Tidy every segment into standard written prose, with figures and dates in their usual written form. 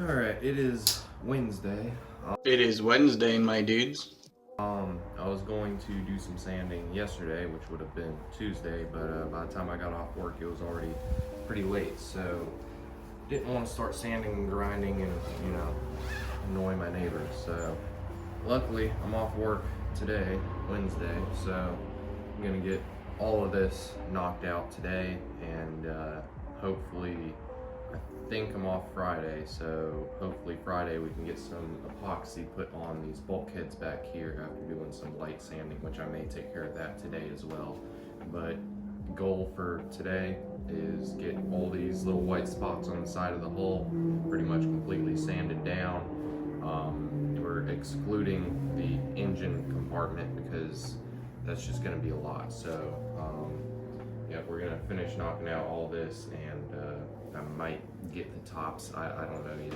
Alright, it is Wednesday. It is Wednesday, my dudes. I was going to do some sanding yesterday, which would have been Tuesday, but by the time I got off work, it was already pretty late, so didn't want to start sanding and grinding and, annoy my neighbors. So luckily, I'm off work today, Wednesday, so I'm gonna get all of this knocked out today, and hopefully, I think I'm off Friday, so hopefully Friday we can get some epoxy put on these bulkheads back here after doing some light sanding, which I may take care of that today as well. But goal for today is get all these little white spots on the side of the hull pretty much completely sanded down. We're excluding the engine compartment because that's just going to be a lot. So yeah, we're going to finish knocking out all this, and I might get the tops. I don't know yet.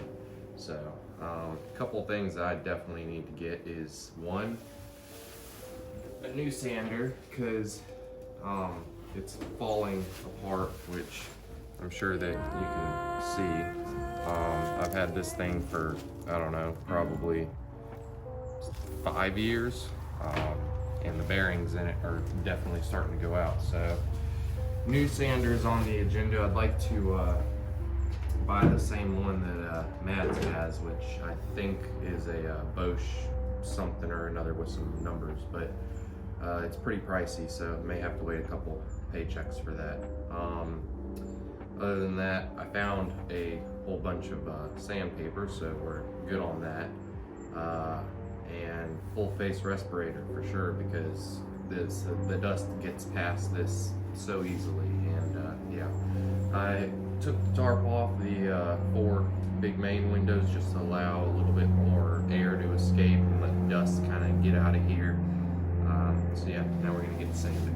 So a couple things that I definitely need to get is one, a new sander, because it's falling apart, which I'm sure that you can see. I've had this thing for, I don't know, probably 5 years, and the bearings in it are definitely starting to go out. So new sanders on the agenda. I'd like to buy the same one that Mads has, which I think is a Bosch something or another with some numbers, but it's pretty pricey, so may have to wait a couple paychecks for that. Other than that, I found a whole bunch of sandpaper, so we're good on that. And full face respirator for sure, because the dust gets past this so easily. And yeah, I took the tarp off the 4 big main windows just to allow a little bit more air to escape and let the dust kind of get out of here. So yeah, now we're gonna get sanded.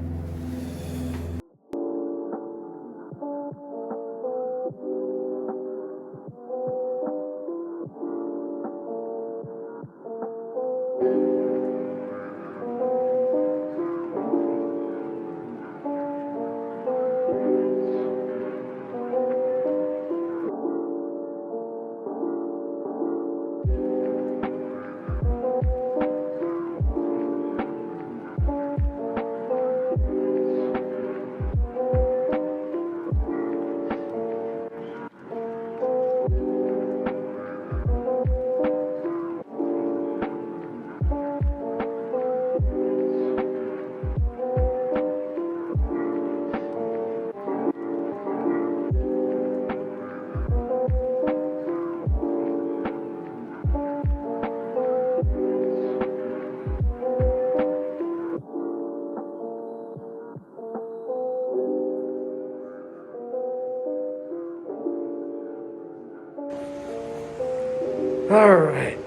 All right.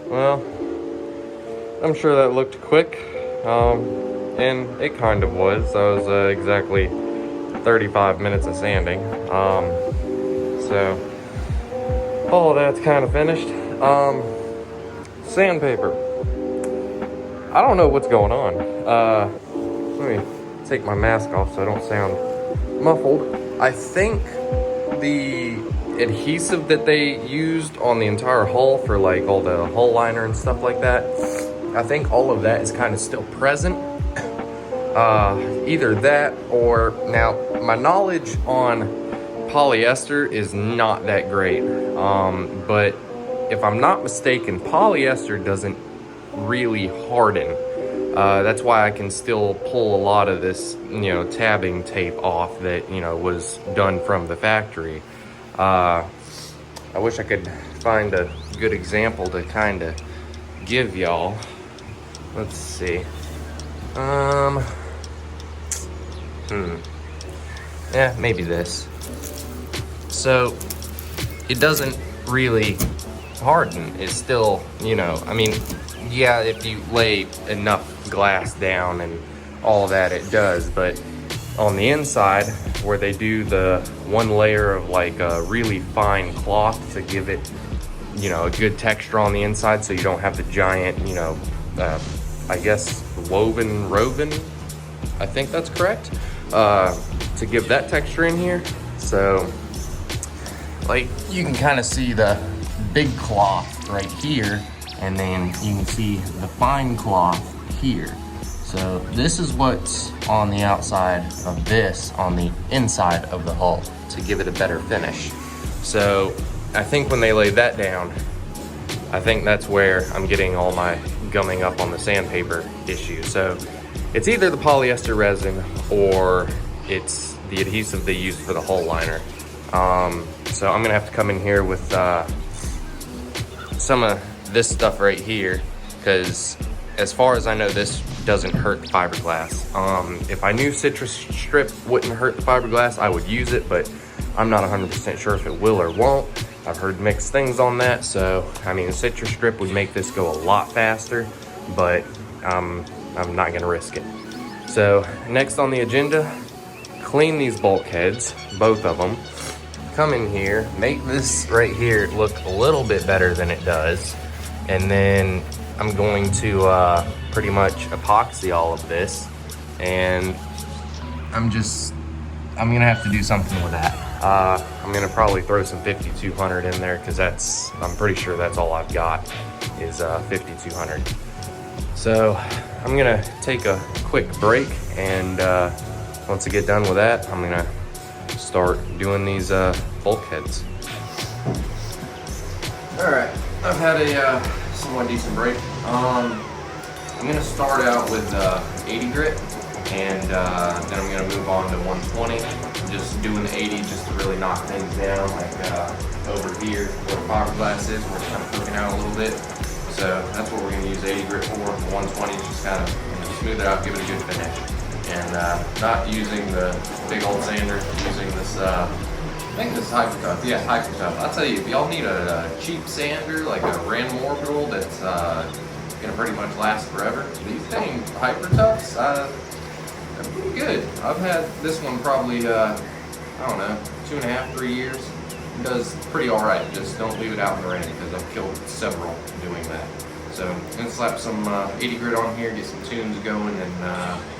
Well, I'm sure that looked quick, and it kind of was. That was exactly 35 minutes of sanding. So all of that's kind of finished. Sandpaper. I don't know what's going on. Let me take my mask off so I don't sound muffled. I think the adhesive that they used on the entire hull for like all the hull liner and stuff like that, I think all of that is kind of still present. Either that, or now my knowledge on polyester is not that great, but if I'm not mistaken, polyester doesn't really harden. That's why I can still pull a lot of this, tabbing tape off that, was done from the factory. I wish I could find a good example to kind of give y'all. Let's see. Yeah, maybe this. So it doesn't really harden. It's still, yeah, if you lay enough glass down and all that, it does. But on the inside, where they do the one layer of like a really fine cloth to give it, a good texture on the inside, so you don't have the giant, I guess woven, I think that's correct, to give that texture in here. So like you can kind of see the big cloth right here, and then you can see the fine cloth here. So this is what's on the outside of this on the inside of the hull to give it a better finish. So I think when they laid that down, I think that's where I'm getting all my gumming up on the sandpaper issue. So it's either the polyester resin or it's the adhesive they use for the hull liner. So I'm gonna have to come in here with some of this stuff right here, because as far as I know, this doesn't hurt the fiberglass. If I knew citrus strip wouldn't hurt the fiberglass, I would use it, but I'm not 100% sure if it will or won't. I've heard mixed things on that, so I mean, citrus strip would make this go a lot faster, but I'm not gonna risk it. So next on the agenda, clean these bulkheads, both of them. Come in here, make this right here look a little bit better than it does, and then I'm going to pretty much epoxy all of this, and I'm gonna have to do something with that. I'm gonna probably throw some 5200 in there, because I'm pretty sure that's all I've got is 5200. So I'm gonna take a quick break, and once I get done with that, I'm gonna start doing these bulkheads. All right, I've had a somewhat decent break. I'm gonna start out with 80 grit, and then I'm gonna move on to 120. Just doing the 80 just to really knock things down, like over here where the fiberglass is, where it's kind of poking out a little bit. So that's what we're gonna use 80 grit for. 120 is just kind of smooth it out, give it a good finish. And not using the big old sander, using this, I think this is Hyper Tough. Yeah, Hyper Tough. I'll tell you, if y'all need a cheap sander, like a random orbital that's gonna pretty much last forever, these dang Hyper Toughs, they're pretty good. I've had this one probably, I don't know, 2.5, 3 years. It does pretty all right. Just don't leave it out in the rain, because I've killed several doing that. So I'm gonna slap some 80 grit on here, get some tunes going, and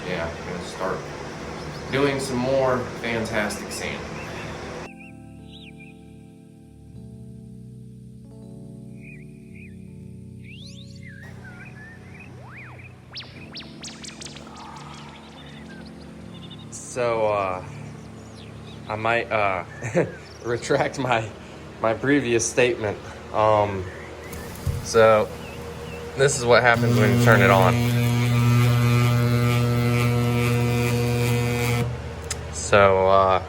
yeah, I'm gonna start doing some more fantastic sanding. So I might retract my previous statement. So this is what happens when you turn it on. So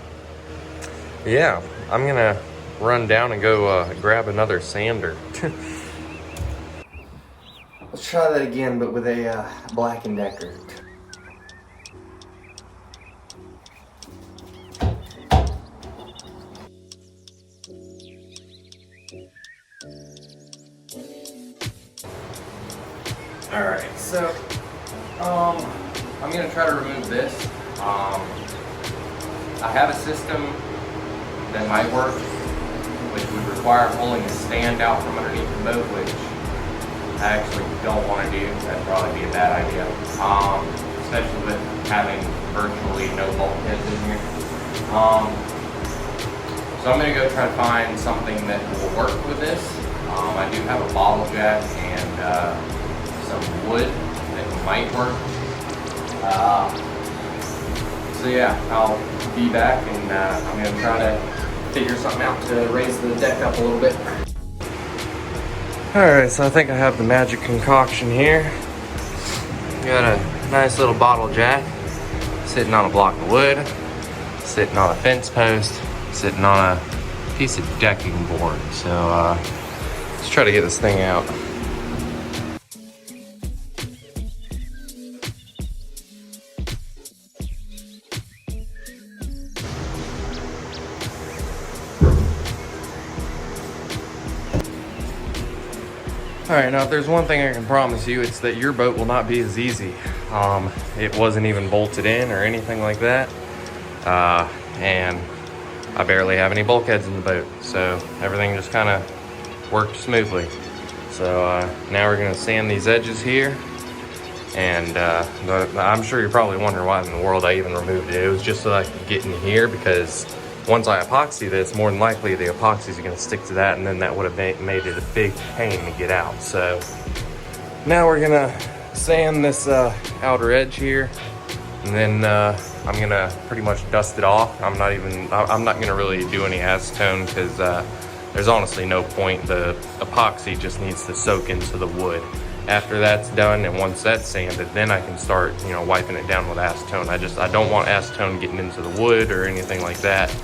yeah, I'm gonna run down and go grab another sander. Let's try that again, but with a Black & Decker. Alright, so I'm gonna try to remove this. I have a system that might work, which would require pulling a stand out from underneath the boat, which I actually don't want to do. That'd probably be a bad idea, especially with having virtually no bulkheads in here. So I'm gonna go try to find something that will work with this. I do have a bottle jack and some wood that might work. So yeah, I'll be back, and I'm gonna try to figure something out to raise the deck up a little bit. Alright, so I think I have the magic concoction here. Got a nice little bottle jack sitting on a block of wood, sitting on a fence post, sitting on a piece of decking board. So let's try to get this thing out. All right, now if there's one thing I can promise you, it's that your boat will not be as easy. It wasn't even bolted in or anything like that. And I barely have any bulkheads in the boat, so everything just kind of worked smoothly. So now we're gonna sand these edges here. And I'm sure you're probably wondering why in the world I even removed it. It was just so I could get in here, because once I epoxy this, more than likely the epoxy is gonna stick to that, and then that would have made it a big pain to get out. So now we're gonna sand this outer edge here, and then I'm gonna pretty much dust it off. I'm not gonna really do any acetone because there's honestly no point. The epoxy just needs to soak into the wood. After that's done, and once that's sanded, then I can start, you know, wiping it down with acetone. I don't want acetone getting into the wood or anything like that.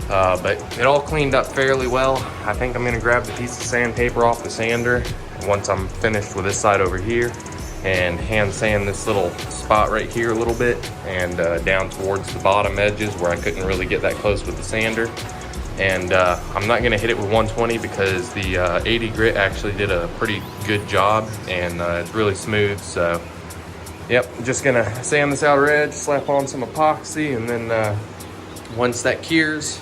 But it all cleaned up fairly well. I think I'm gonna grab the piece of sandpaper off the sander once I'm finished with this side over here, and hand sand this little spot right here a little bit, and down towards the bottom edges where I couldn't really get that close with the sander. And I'm not gonna hit it with 120 because the 80 grit actually did a pretty good job, and it's really smooth. So yep, just gonna sand this outer edge, slap on some epoxy, and then once that cures,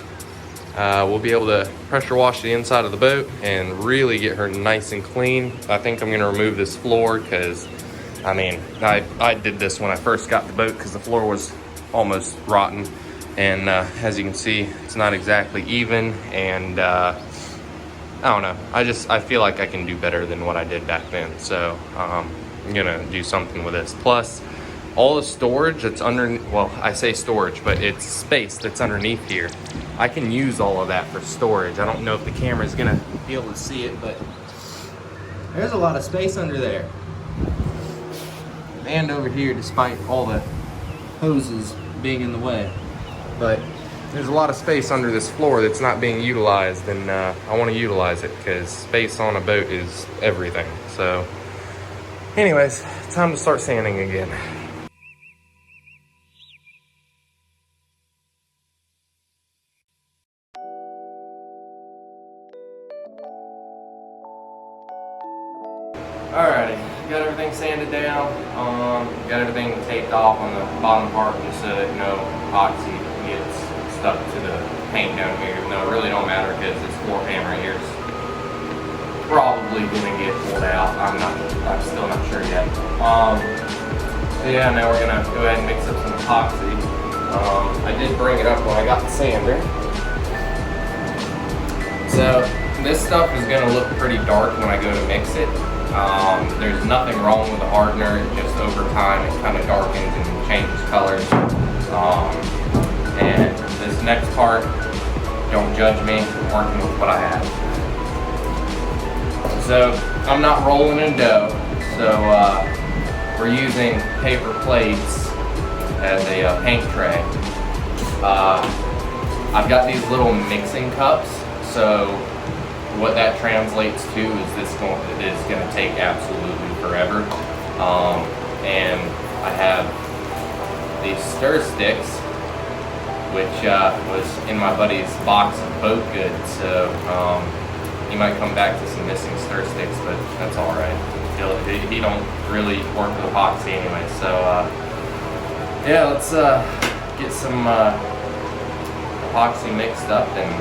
we'll be able to pressure wash the inside of the boat and really get her nice and clean. I think I'm gonna remove this floor because, I mean, I did this when I first got the boat because the floor was almost rotten. And as you can see, it's not exactly even, and I don't know. I feel like I can do better than what I did back then. So I'm gonna do something with this. Plus, all the storage that's underneath, well, I say storage, but it's space that's underneath here. I can use all of that for storage. I don't know if the camera's gonna be able to see it, but there's a lot of space under there. And over here, despite all the hoses being in the way. But there's a lot of space under this floor that's not being utilized, and I want to utilize it because space on a boat is everything. So anyways, time to start sanding again. Alrighty, got everything sanded down, got everything taped off on the bottom part just so that no epoxy gets stuck to the paint down here. Even though it really don't matter because this floor pan right here is probably gonna get pulled out. I'm still not sure yet. So yeah, now we're gonna go ahead and mix up some epoxy. I did bring it up when I got the sander. So this stuff is gonna look pretty dark when I go to mix it. There's nothing wrong with the hardener, it just over time it kind of darkens and changes colors. And this next part, don't judge me, I'm working with what I have. So I'm not rolling in dough, so we're using paper plates as a paint tray. I've got these little mixing cups, so what that translates to is this is going to take absolutely forever. And I have these stir sticks, which was in my buddy's box of boat goods. So he might come back to some missing stir sticks, but that's all right. He don't really work with epoxy anyway. So yeah, let's get some epoxy mixed up. And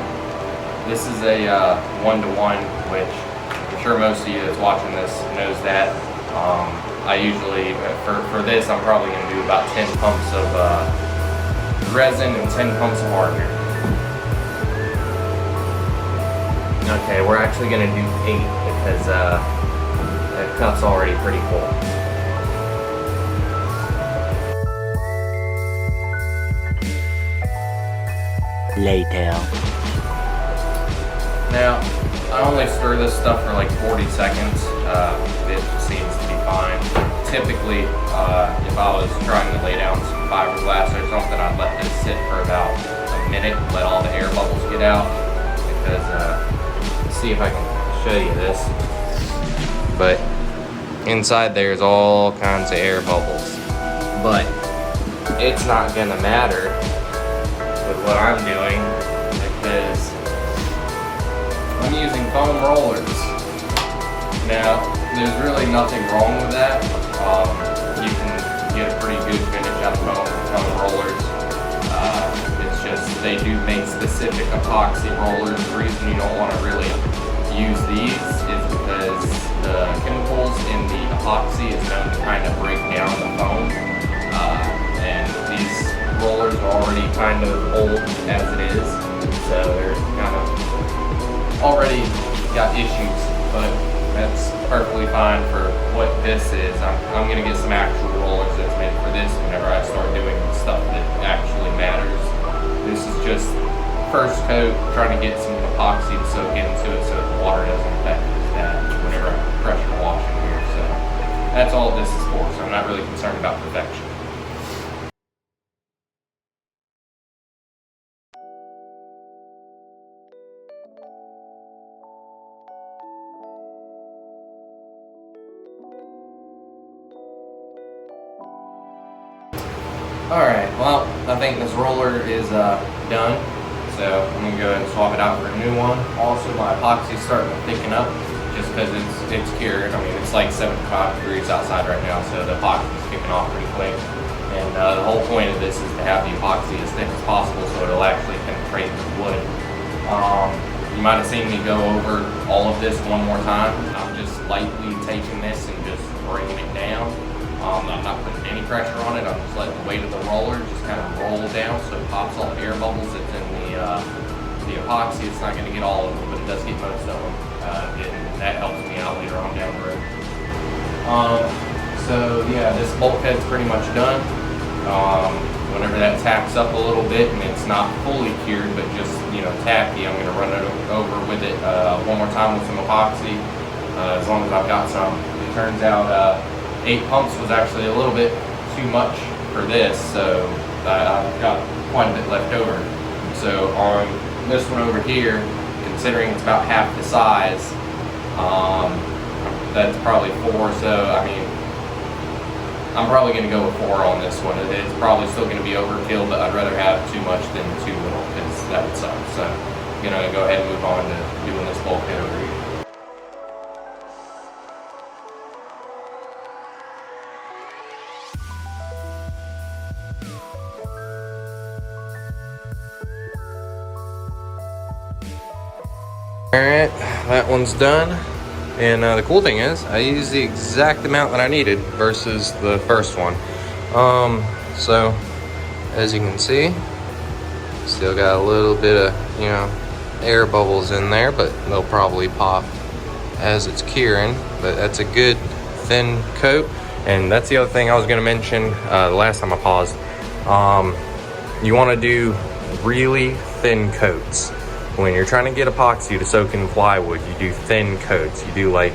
this is a 1-to-1, which I'm sure most of you that's watching this knows that. I usually, for this, I'm probably going to do about 10 pumps of resin and 10 pumps of hardener. Okay, we're actually going to do 8 because that cup's already pretty full. Later. Now, I only stir this stuff for like 40 seconds. It seems to be fine. Typically, if I was trying to lay down some fiberglass or something, I'd let this sit for about a minute, let all the air bubbles get out. Because, let's see if I can show you this. But inside there's all kinds of air bubbles. But it's not gonna matter with what I'm doing because I'm using foam rollers. Now, there's really nothing wrong with that. You can get a pretty good finish out of foam rollers. It's just they do make specific epoxy rollers. The reason you don't want to really use these is because the chemicals in the epoxy is known to kind of break down the foam. And these rollers are already kind of old as it is. so they're kind of already got issues, but that's perfectly fine for what this is. I'm gonna get some actual rollers that's meant for this whenever I start doing stuff that actually matters. This is just first coat, trying to get some epoxy to soak into it so that the water doesn't affect that whenever I'm pressure washing here. So that's all this is for, so I'm not really concerned about perfection. Alright, well, I think this roller is done, so I'm going to go ahead and swap it out for a new one. Also, my epoxy is starting to thicken up just because it's cured. I mean, it's like 75 degrees outside right now, so the epoxy is kicking off pretty quick. And the whole point of this is to have the epoxy as thick as possible so it'll actually penetrate the wood. You might have seen me go over all of this one more time. I'm just lightly taking this and just bringing it down. I'm not putting any pressure on it. I'm just letting the weight of the roller just kind of roll down so it pops all the air bubbles that's in the epoxy. It's not going to get all of them, but it does get most of them. And that helps me out later on down the road. So yeah, this bulkhead's pretty much done. Whenever that tacks up a little bit and it's not fully cured, but just, you know, tacky, I'm going to run it over with it one more time with some epoxy, as long as I've got some. It turns out 8 pumps was actually a little bit too much for this, so I've got quite a bit left over. So on this one over here, considering it's about half the size, that's probably 4, so I mean, I'm probably going to go with 4 on this one. It's probably still going to be overkill, but I'd rather have too much than too little, because that would suck. So I'm going to go ahead and move on to doing this bulkhead over here. Alright, that one's done. And the cool thing is, I used the exact amount that I needed versus the first one. So, as you can see, still got a little bit of, you know, air bubbles in there, but they'll probably pop as it's curing. But that's a good thin coat. And that's the other thing I was going to mention the last time I paused. You want to do really thin coats. When you're trying to get epoxy to soak in plywood, you do thin coats. You do like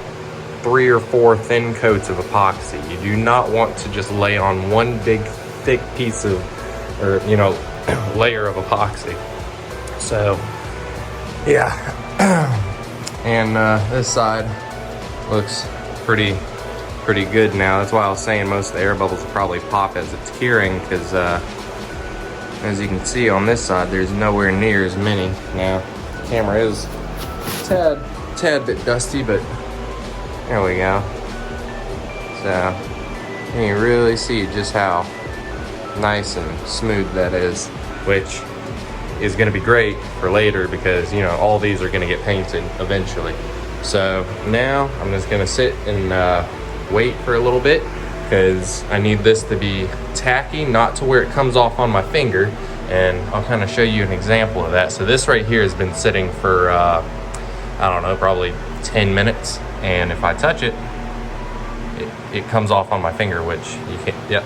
3 or 4 thin coats of epoxy. You do not want to just lay on one big thick piece of, or, you know, layer of epoxy. So, yeah. And this side looks pretty good now. That's why I was saying most of the air bubbles will probably pop as it's curing, because as you can see on this side, there's nowhere near as many. Now, the camera is a tad bit dusty, but there we go. So, you can really see just how nice and smooth that is, which is going to be great for later because, you know, all these are going to get painted eventually. So now I'm just going to sit and wait for a little bit, because I need this to be tacky, not to where it comes off on my finger, and I'll kind of show you an example of that. So this right here has been sitting for I don't know, probably 10 minutes, and if I touch it, it comes off on my finger, which you can't. Yep,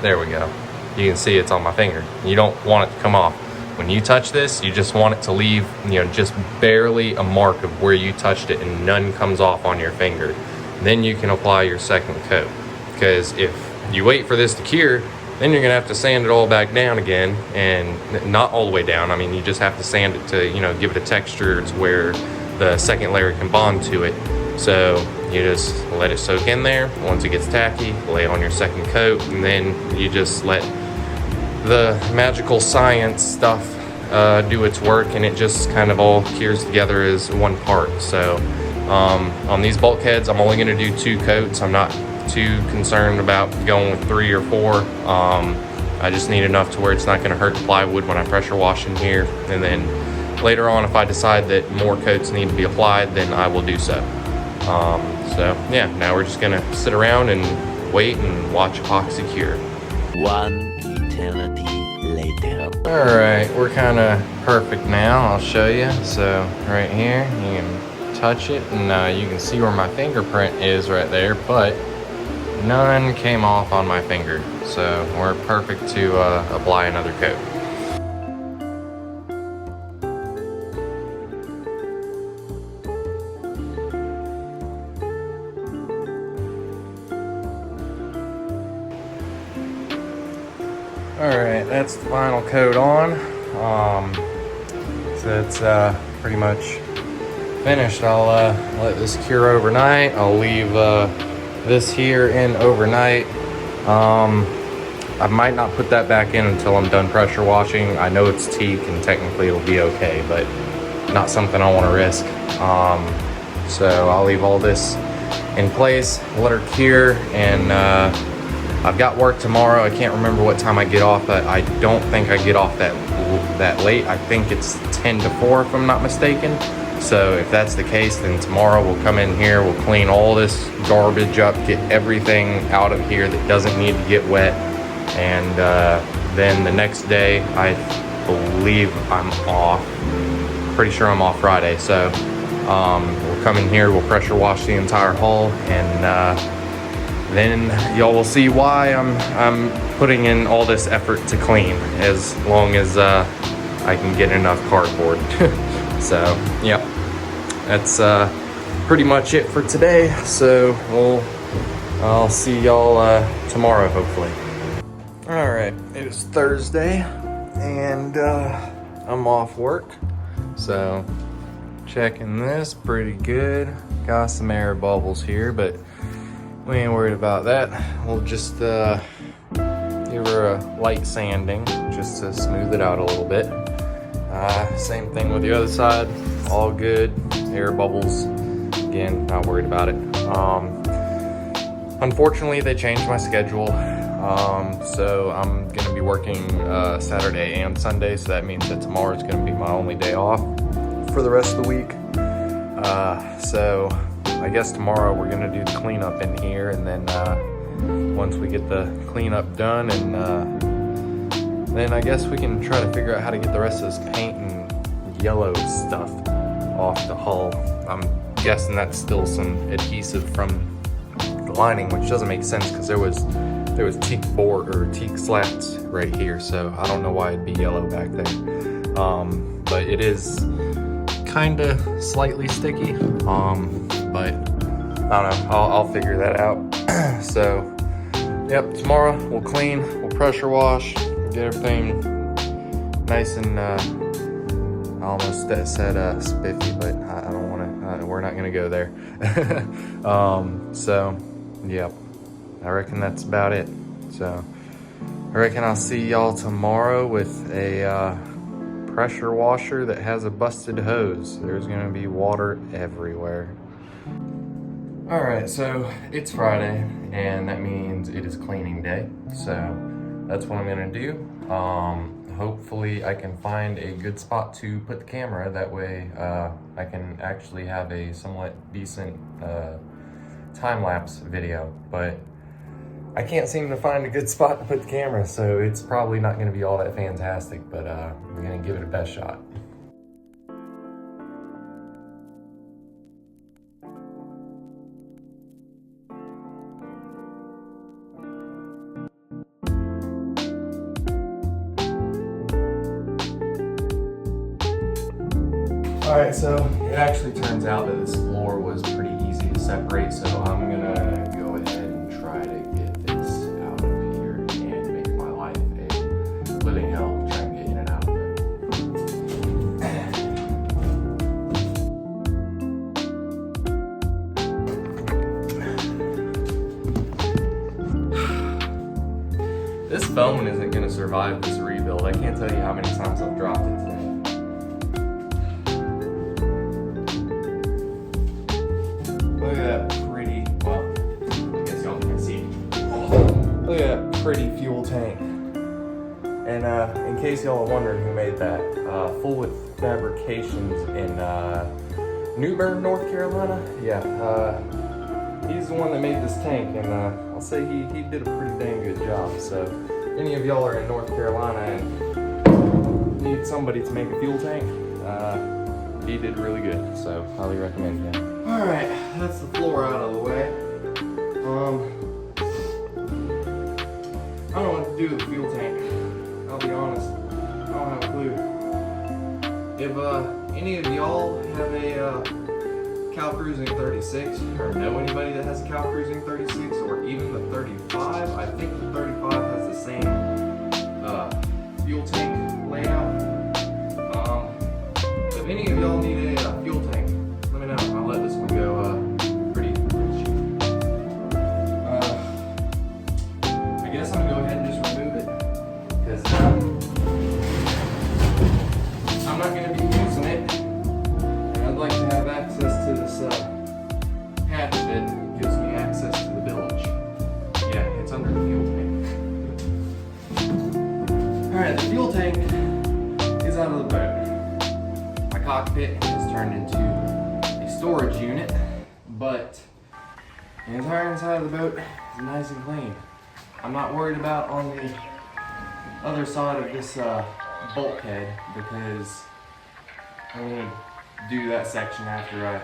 there we go. You can see it's on my finger. You don't want it to come off. When you touch this, you just want it to leave, you know, just barely a mark of where you touched it, and none comes off on your finger. Then you can apply your second coat. Because if you wait for this to cure, then you're gonna have to sand it all back down again, and not all the way down. I mean, you just have to sand it to, you know, give it a texture to where the second layer can bond to it. So you just let it soak in there. Once it gets tacky, lay on your second coat, and then you just let the magical science stuff do its work, and it just kind of all cures together as one part. So on these bulkheads, I'm only gonna do 2 coats. I'm not too concerned about going with 3 or 4. I just need enough to where it's not going to hurt the plywood when I pressure wash in here, and then later on, if I decide that more coats need to be applied, then I will do so. So yeah, now we're just going to sit around and wait and watch epoxy cure. 1 eternity later. All right, we're kind of perfect now. I'll show you. So right here, you can touch it, and you can see where my fingerprint is right there, but none came off on my finger. So we're perfect to apply another coat. All right, that's the final coat on. So it's pretty much finished. I'll let this cure overnight. I'll leave this here in overnight. I might not put that back in until I'm done pressure washing. I know it's teak and technically it'll be okay, but not something I want to risk. So I'll leave all this in place, let her cure, and I've got work tomorrow. I can't remember what time I get off, but I don't think I get off that late. I think it's 10 to 4 if I'm not mistaken. So if that's the case, then tomorrow we'll come in here, we'll clean all this garbage up, get everything out of here that doesn't need to get wet. And then the next day, I believe I'm off. Pretty sure I'm off Friday. So we'll come in here, we'll pressure wash the entire hull, and then y'all will see why I'm putting in all this effort to clean, as long as I can get enough cardboard. So yeah, that's pretty much it for today. So I'll see y'all tomorrow, hopefully. All right, it is Thursday, and I'm off work. So checking this, pretty good. Got some air bubbles here, but we ain't worried about that. We'll just give her a light sanding just to smooth it out a little bit. Same thing with the other side, all good. Air bubbles, again, not worried about it. Unfortunately, they changed my schedule, so I'm gonna be working Saturday and Sunday, so that means that tomorrow's gonna be my only day off for the rest of the week. So I guess tomorrow we're gonna do the cleanup in here, and then once we get the cleanup done, and then I guess we can try to figure out how to get the rest of this paint and yellow stuff off the hull. I'm guessing that's still some adhesive from the lining, which doesn't make sense because there was teak board or teak slats right here, so I don't know why it'd be yellow back there. But it is kind of slightly sticky. But I don't know, I'll figure that out. So, yep, tomorrow we'll clean, we'll pressure wash, get everything nice and, I almost said spiffy, but I don't want to, we're not going to go there. So, yep, I reckon that's about it. So, I reckon I'll see y'all tomorrow with a pressure washer that has a busted hose. There's going to be water everywhere. Alright, so it's Friday, and that means it is cleaning day, so that's what I'm gonna do. Hopefully I can find a good spot to put the camera, that way I can actually have a somewhat decent time-lapse video, but I can't seem to find a good spot to put the camera, so it's probably not gonna be all that fantastic, but I'm gonna give it a best shot. Alright, so it actually turns out that this floor was pretty easy to separate, so I'm gonna go ahead and try to get this out of here and make my life a living hell trying to get in and out of it. This phone isn't gonna survive this rebuild. I can't tell you how many times I've dropped it today. Look at that pretty, well, I guess y'all can see. Look at that pretty fuel tank. And in case y'all are wondering who made that, Full Width Fabrications in New Bern, North Carolina. Yeah, he's the one that made this tank, and I'll say he did a pretty dang good job. So any of y'all are in North Carolina and need somebody to make a fuel tank, he did really good, so highly recommend him. All right, that's the floor out of the way. I don't know what to do with the fuel tank. I'll be honest, I don't have a clue. If any of y'all have a Cal Cruising 36, or know anybody that has a Cal Cruising 36, or even the 35, I think the 35 has the same fuel tank layout. If any of y'all need a fuel tank, let me know. I'll let this one go pretty cheap. I guess I'm gonna go ahead and just remove it, because I'm not gonna be using it. And I'd like to have access to this hatch that gives me access to the bilge. Yeah, it's under the fuel tank. Alright, the fuel tank is out of the boat. My cockpit has turned into a storage unit, but the entire inside of the boat is nice and clean. I'm not worried about on the other side of this bulkhead, because I'm going to do that section after I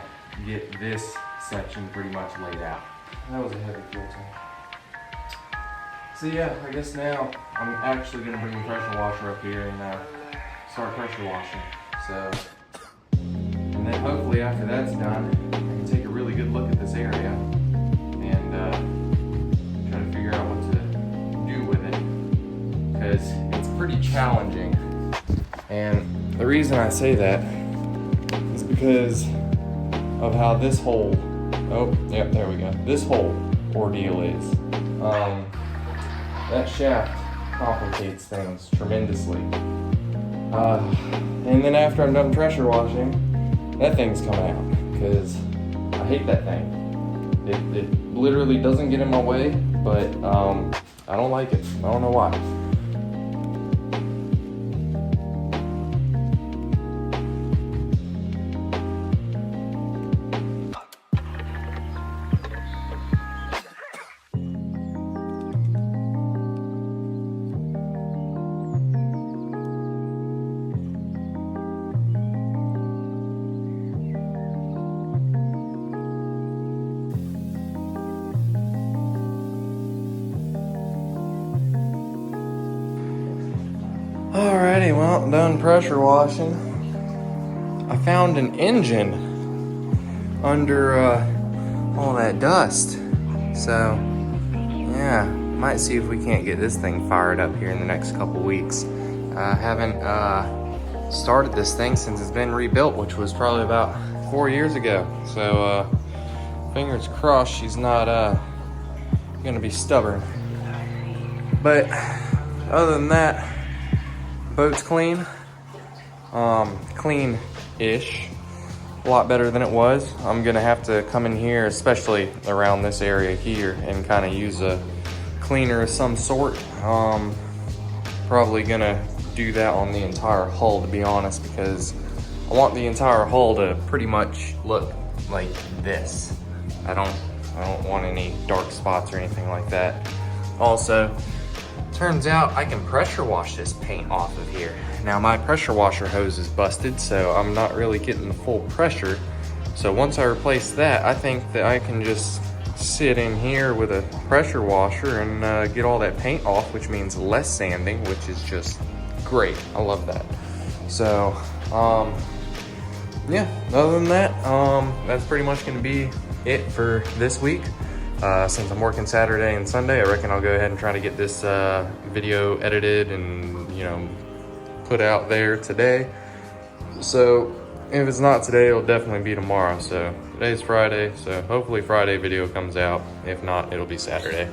get this section pretty much laid out. That was a heavy fuel tank. So yeah, I guess now I'm actually going to bring the pressure washer up here and start pressure washing. So, and then hopefully after that's done, I can take a really good look at this area and try to figure out what to do with it, because it's pretty challenging. And the reason I say that is because of how this whole, oh, yep, there we go. This whole ordeal is. That shaft complicates things tremendously. And then after I'm done pressure washing, that thing's coming out, because I hate that thing. It literally doesn't get in my way, but I don't like it. I don't know why. Alrighty, well, done pressure washing. I found an engine under all that dust. So, yeah, might see if we can't get this thing fired up here in the next couple weeks. I haven't started this thing since it's been rebuilt, which was probably about 4 years ago. So, fingers crossed she's not gonna be stubborn. But other than that, boat's clean, clean-ish, a lot better than it was. I'm gonna have to come in here, especially around this area here, and kind of use a cleaner of some sort. Probably gonna do that on the entire hull, to be honest, because I want the entire hull to pretty much look like this. I don't want any dark spots or anything like that. Also, turns out I can pressure wash this paint off of here. Now my pressure washer hose is busted, so I'm not really getting the full pressure. So once I replace that, I think that I can just sit in here with a pressure washer and get all that paint off, which means less sanding, which is just great. I love that. So, yeah, other than that, that's pretty much gonna be it for this week. Since I'm working Saturday and Sunday, I reckon I'll go ahead and try to get this video edited and, you know, put out there today. So if it's not today, it'll definitely be tomorrow. So today's Friday, so hopefully Friday video comes out. If not, it'll be Saturday.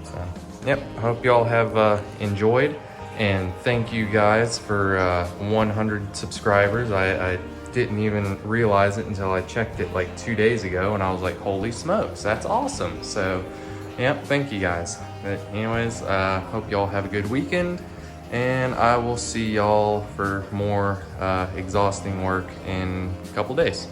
So, yep, I hope y'all have enjoyed, and thank you guys for 100 subscribers. I didn't even realize it until I checked it like 2 days ago, and I was like, holy smokes, that's awesome. So, yep, thank you guys. But anyways, hope y'all have a good weekend, and I will see y'all for more exhausting work in a couple days.